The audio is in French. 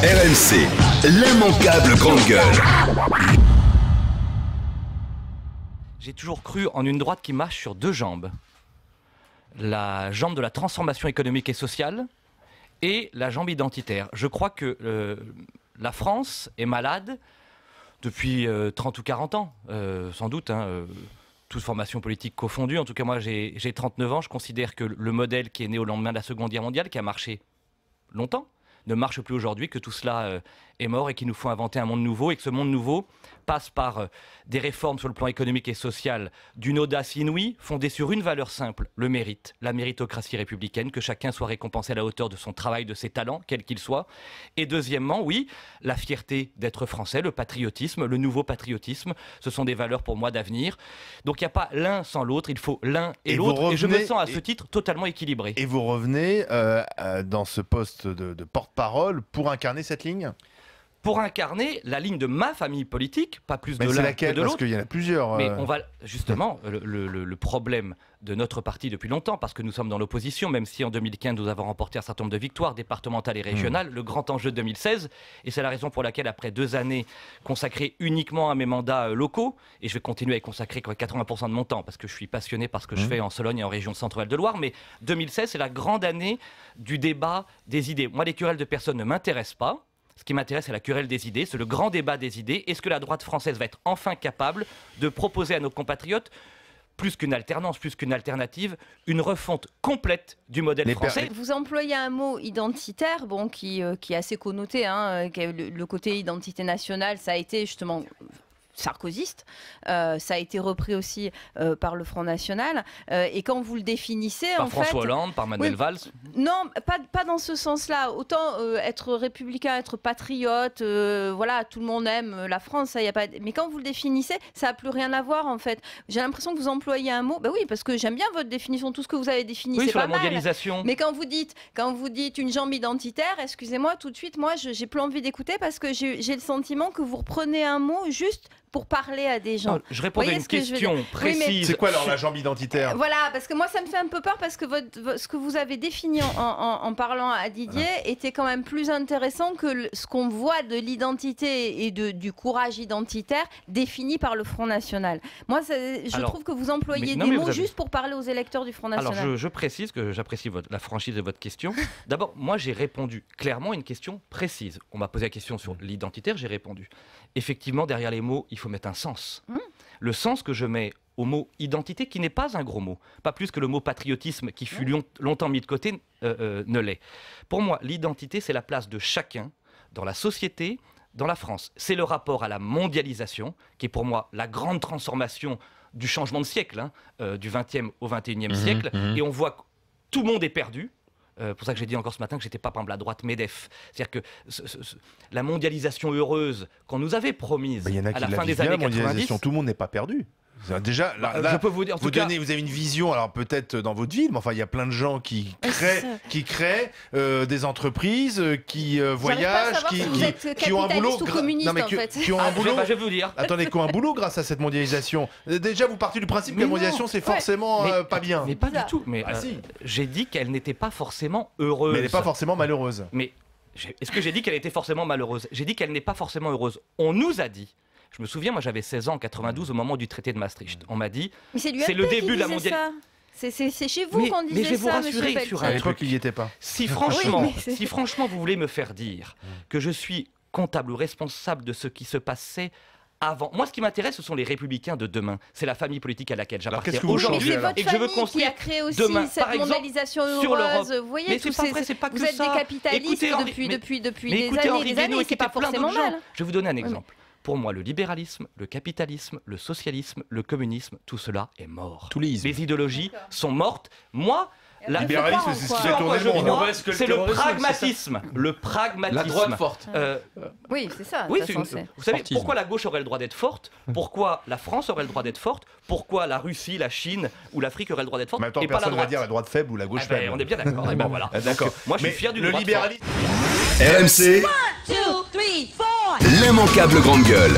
RMC, l'immanquable grande gueule. J'ai toujours cru en une droite qui marche sur deux jambes. La jambe de la transformation économique et sociale et la jambe identitaire. Je crois que la France est malade depuis 30 ou 40 ans, sans doute, toute formation politique confondue. En tout cas, moi, j'ai 39 ans. Je considère que le modèle qui est né au lendemain de la Seconde Guerre mondiale, qui a marché longtemps, ne marche plus aujourd'hui, que tout cela est mort et qu'il nous faut inventer un monde nouveau et que ce monde nouveau passe par des réformes sur le plan économique et social d'une audace inouïe, fondée sur une valeur simple, le mérite, la méritocratie républicaine, que chacun soit récompensé à la hauteur de son travail, de ses talents, quels qu'ils soient. Et deuxièmement, oui, la fierté d'être français, le patriotisme, le nouveau patriotisme, ce sont des valeurs pour moi d'avenir. Donc il n'y a pas l'un sans l'autre, il faut l'un et l'autre. Et je me sens à ce titre totalement équilibré. Et vous revenez dans ce poste de porte-parole pour incarner cette ligne ? Pour incarner la ligne de ma famille politique, pas plus de l'un que de l'autre. Parce qu'il y en a plusieurs. Mais on va justement, le problème de notre parti depuis longtemps, parce que nous sommes dans l'opposition, même si en 2015 nous avons remporté un certain nombre de victoires départementales et régionales, le grand enjeu de 2016, et c'est la raison pour laquelle après 2 années consacrées uniquement à mes mandats locaux, et je vais continuer à y consacrer 80% de mon temps, parce que je suis passionné par ce que je fais en Sologne et en région Centre-Val de Loire, mais 2016 c'est la grande année du débat des idées. Moi les querelles de personnes ne m'intéressent pas. Ce qui m'intéresse, c'est la querelle des idées, c'est le grand débat des idées. Est-ce que la droite française va être enfin capable de proposer à nos compatriotes, plus qu'une alternance, plus qu'une alternative, une refonte complète du modèle français? Vous employez un mot identitaire, bon, qui est assez connoté. Le côté identité nationale, ça a été justement sarkozyste, ça a été repris aussi par le Front National, et quand vous le définissez par François Hollande, par Manuel Valls. Non, pas dans ce sens-là. Autant être républicain, être patriote, voilà, tout le monde aime la France, ça y a pas. Mais quand vous le définissez, ça n'a plus rien à voir en fait. J'ai l'impression que vous employez un mot. Ben oui, parce que j'aime bien votre définition, tout ce que vous avez défini, c'est pas mal. Oui, sur la mondialisation. Mais quand vous dites une jambe identitaire, excusez-moi, tout de suite, moi, j'ai plus envie d'écouter parce que j'ai le sentiment que vous reprenez un mot juste pour parler à des gens. Non, je répondais à une question précise. Oui, c'est quoi alors la jambe identitaire? Voilà, parce que moi ça me fait un peu peur parce que ce que vous avez défini en parlant à Didier était quand même plus intéressant que ce qu'on voit de l'identité et du courage identitaire défini par le Front National. Moi, je trouve que vous employez des mots juste pour parler aux électeurs du Front National. Alors je précise que j'apprécie la franchise de votre question. D'abord, moi j'ai répondu clairement à une question précise. On m'a posé la question sur l'identitaire, j'ai répondu. Effectivement, derrière les mots, il faut mettre un sens. Le sens que je mets au mot identité, qui n'est pas un gros mot, pas plus que le mot patriotisme, qui fut longtemps mis de côté, ne l'est. Pour moi, l'identité, c'est la place de chacun dans la société, dans la France. C'est le rapport à la mondialisation, qui est pour moi la grande transformation du changement de siècle, du 20e au 21e siècle, et on voit que tout le monde est perdu. Pour ça que j'ai dit encore ce matin que j'étais pas par exemple la droite MEDEF. C'est-à-dire que la mondialisation heureuse qu'on nous avait promise à la fin des années 90... Tout le monde n'est pas perdu. Déjà, là, je peux vous dire, vous avez une vision, alors peut-être dans votre ville, mais enfin il y a plein de gens qui créent des entreprises, qui voyagent, qui ont un boulot, qui ont un boulot. Je vais vous dire. Attendez, qui ont un boulot grâce à cette mondialisation. Déjà, vous partez du principe que la mondialisation c'est forcément pas bien. Mais pas du tout. Mais j'ai dit qu'elle n'était pas forcément heureuse. Mais elle n'est pas forcément malheureuse. Mais est-ce que j'ai dit qu'elle était forcément malheureuse? J'ai dit qu'elle n'est pas forcément heureuse. On nous a dit. Je me souviens, moi j'avais 16 ans en 92 au moment du traité de Maastricht. On m'a dit, c'est le début de la mondialisation. C'est chez vous qu'on disait ça. Mais je vais vous rassurer sur un truc. qu'il n'y était pas. Si franchement vous voulez me faire dire que je suis comptable ou responsable de ce qui se passait avant. Moi, ce qui m'intéresse, ce sont les républicains de demain. C'est la famille politique à laquelle j'appartiens aujourd'hui et que je veux construire qui a créé aussi demain, cette mondialisation heureuse. Vous voyez, mais c'est pas vrai, c'est pas que ça. Vous êtes des capitalistes depuis des années, c'est pas forcément mal. Je vais vous donner un exemple. Pour moi, le libéralisme, le capitalisme, le socialisme, le communisme, tout cela est mort. Les idéologies sont mortes. Moi, le libéralisme, c'est ce qui fait tourner le monde. C'est le pragmatisme. Le pragmatisme. La droite forte. Oui, c'est ça. Oui, vous savez pourquoi la gauche aurait le droit d'être forte? Pourquoi la France aurait le droit d'être forte? Pourquoi la Russie, la Chine ou l'Afrique auraient le droit d'être forte? Mais attends, personne ne va dire la droite faible ou la gauche faible. On est bien d'accord. Bon, voilà. D'accord. Moi, je suis fier du le libéralisme. RMC, l'immanquable grande gueule.